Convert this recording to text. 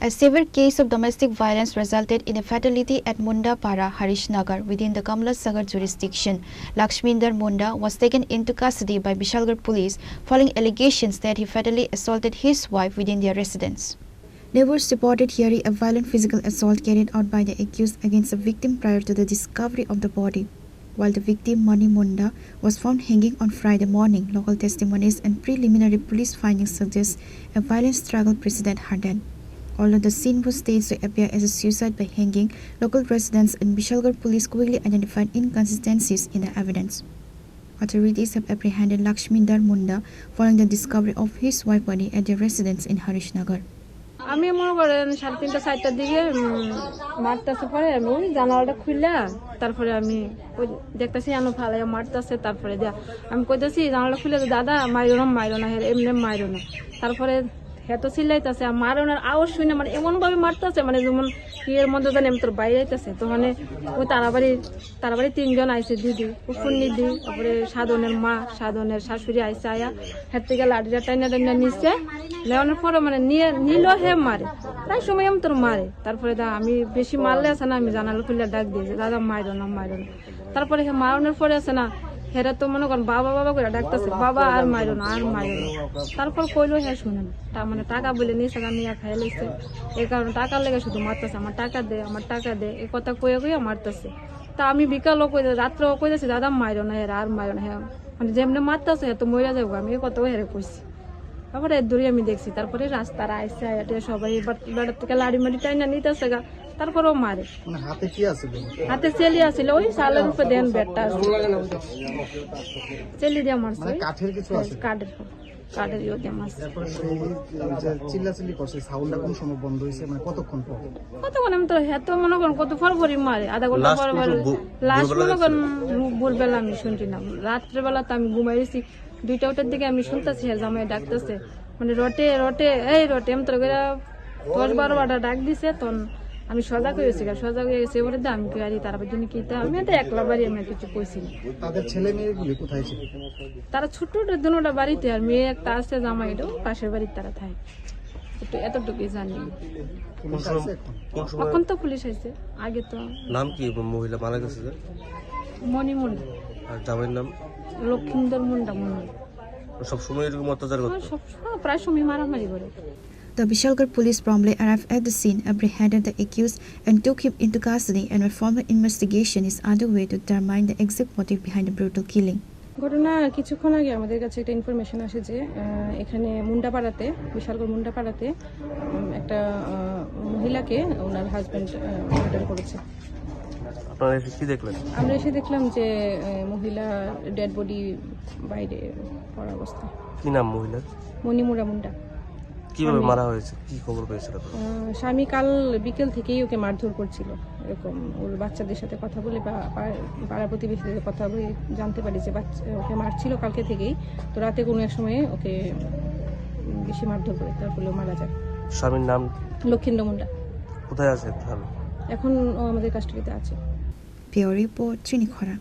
A severe case of domestic violence resulted in a fatality at Munda Para, Harishnagar, within the Kamla Sagar jurisdiction. Lakshminder Munda was taken into custody by Bishalgarh police following allegations that he fatally assaulted his wife within their residence. Neighbors reported hearing a violent physical assault carried out by the accused against the victim prior to the discovery of the body. While the victim, Mani Munda, was found hanging on Friday morning, local testimonies and preliminary police findings suggest a violent struggle preceded her death. Although the scene was staged to appear as a suicide by hanging, local residents and Bishalgarh police quickly identified inconsistencies in the evidence. Authorities have apprehended Lakshminder Munda following the discovery of his wife's body at their residence in Harishnagar. আমি মনে করেন 3:30 4টার দিকে মারতেছে, পরে আমি ওই জানালাটা খুললা তারপরে আমি ওই দেখতেছি আনো ফালাইয়া মারতেছে। তারপরে আমি কইতেছি জানালাটা খুলে, দাদা মাইরো না এমনি মাইরো না। তারপরে এত চিল্লাইতেছে, মারনের আওয়াজ শুনে মানে এমন ভাবে মারতেছে, মানে যেমন ইয়ের মধ্যে জানি আমি তোর বাইরে যাইতেছে। তখন ওই তারাবাড়ি 3জন আইসে, দিদি ফুন্নি দি, তারপরে সাধনের মা, সাধনের শাশুড়ি আইসে, আয়া হের থেকে লাঠিটা টাইনা নিচ্ছে। নেওয়ানোর পরে মানে নিল হে মারে, প্রায় সময় আমি তোর মারে। তারপরে আমি বেশি মারলে আছে না, আমি জানালা খুলে ডাক দিয়েছি, দাদা মাইরো না। তারপরে হে মারানোর পরে আছে না, হেরা তো মনে করেন বাবা করে ডাকতেছে, বাবা আর মাইরো না। তারপর কইলো হে শুনেন, মানে টাকা বলে নিয়েছে, নিয়ে খাই লইছে। এই কারণে টাকার লেগে শুধু মারতেছে, আমার টাকা দে এই কথা কইয়া মারতেছে। তা আমি বিকালও রাত্রেও কইতেছি, দাদা মাইরো না, হেরা আর মাইরো না। হ্যাঁ মানে যেমনি মারতেছে তো মইরা যাবো, আমি এই কথাও হেরে কইছি। তারপরে দূরে আমি দেখছি, তারপরে রাস্তার আইসে সবাই বেড়ার থেকে লাড়ি মাড়ি টাইনা নিতেছে গা। তারপরেও মারে। হাতে কি আছিল? হাতে চেলি আছিল, ওই সালের উপরে দেন ব্যাটটা চেলি দিয়ে মারছে। কাঠের কিছু আছে? কাঠের ইয়ে দিয়ে মারছে। চিল্লাচিল্লি করছে, সাউন্ডটা কোন সময় বন্ধ হয়েছে, মানে কতক্ষণ পর? আমি তো হেতো মনে করেন কত ফরফরি মারে, আধা ঘন্টা পর। লাস্ট মনে করেন ভোরবেলা আমি শুনছি না, রাত্রেবেলা তো আমি ঘুমাইছি। 2টার দিকে আমি শুনতেছি জামাই ডাকতেছে, মানে রটে আমি তোর 10-12 বার ডাক দিছে। তখন আমি সজাগ হয়ে গেছি, এবারে আমি কি আর তারা জন্য কি আমি তো একলা বাড়ি, আমি কিছু কইছি না। তাদের ছেলে মেয়েগুলি কোথায় ছিল? তারা ছোট দুটা বাড়িতে, আর মেয়ে একটা আছে জামাইটাও পাশের বাড়ির, তারা থাকে। এতটুকুই জানি। এখন তো পুলিশ আইছে, আগে তো। নাম কি মহিলা মারা গেছে? মনি মুন্ডা। আর জামাইয়ের নাম? লক্ষিন্দর মুন্ডা। সবসময় এরকম অত্যাচার করতো? সবসময় প্রায় সময় মারামারি করে। The Bishalgarh police promptly arrived at the scene, apprehended the accused and took him into custody, and a formal investigation is underway to determine the exact motive behind the brutal killing. ঘটনা কিছুক্ষণ আগে আমাদের কাছে একটা information আসে যে এখানে মুন্ডাপাড়াতে, বিশালগড় মুন্ডাপাড়াতে একটা মহিলাকে ওনার হাজব্যান্ড মার্ডার করেছে। আপনারা এসে কি দেখলেন? আমরা এসে দেখলাম যে মহিলা ডেড বডি বাইরে পড়া অবস্থা। কি নাম মহিলার? মণিমুরা মুন্ডা। কিভাবে মারা হয়েছে, কি খবর পেয়েছিল? স্বামী কাল বিকেল থেকেই ওকে মারধর করছিল, এরকম ওর বাচ্চাদের সাথে কথা বলে বা পাড়া প্রতিবেশীদের কথা বলে জানতে পারি যে ওকে মারছিল কালকে থেকেই। তো রাতে কোনো এক সময়ে ওকে বেশি মারধর করে, তার ফলে মারা যায়। স্বামীর নাম? লক্ষিন্দর মুন্ডা। কোথায় আছে? এখন ও আমাদের কাস্টডিতে আছে। Bureau Report, Trini Khora.